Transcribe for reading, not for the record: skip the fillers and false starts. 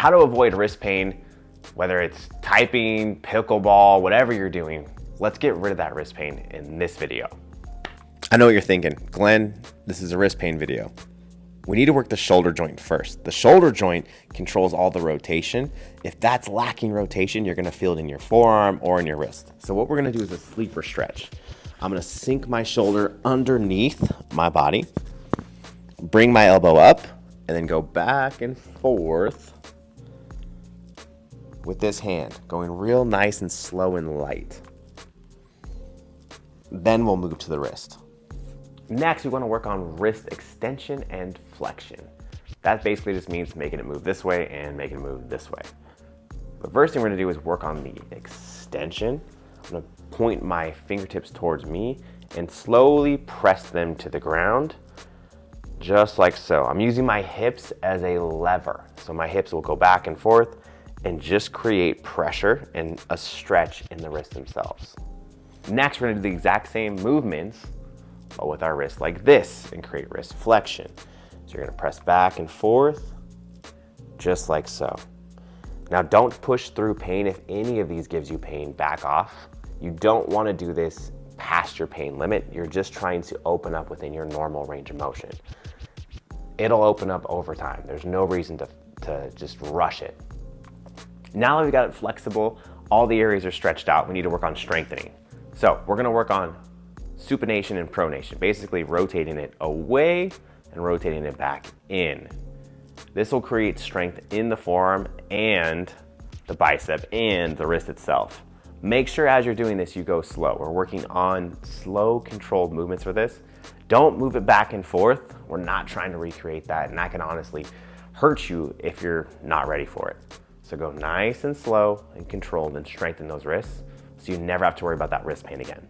how to avoid wrist pain, whether it's typing, pickleball, whatever you're doing. Let's get rid of that wrist pain in this video. I know what you're thinking, Glenn, this is a wrist pain video. We need to work the shoulder joint first. The shoulder joint controls all the rotation. If that's lacking rotation, you're gonna feel it in your forearm or in your wrist. So what we're gonna do is a sleeper stretch. I'm gonna sink my shoulder underneath my body, bring my elbow up, and then go back and forth with this hand, going real nice and slow and light. Then we'll move to the wrist. Next, we want to work on wrist extension and flexion. That basically just means making it move this way and making it move this way. The first thing we're going to do is work on the extension. I'm going to point my fingertips towards me and slowly press them to the ground, just like so. I'm using my hips as a lever. So my hips will go back and forth and just create pressure and a stretch in the wrists themselves. Next, we're going to do the exact same movements but with our wrist like this and create wrist flexion. So you're gonna press back and forth, just like so. Now don't push through pain. If any of these gives you pain, back off. You don't wanna do this past your pain limit. You're just trying to open up within your normal range of motion. It'll open up over time. There's no reason to just rush it. Now that we've got it flexible, all the areas are stretched out, we need to work on strengthening. So we're gonna work on supination and pronation, basically rotating it away and rotating it back in. This will create strength in the forearm and the bicep and the wrist itself. Make sure as you're doing this, you go slow. We're working on slow, controlled movements for this. Don't move it back and forth. We're not trying to recreate that, and that can honestly hurt you if you're not ready for it. So go nice and slow and controlled and strengthen those wrists so you never have to worry about that wrist pain again.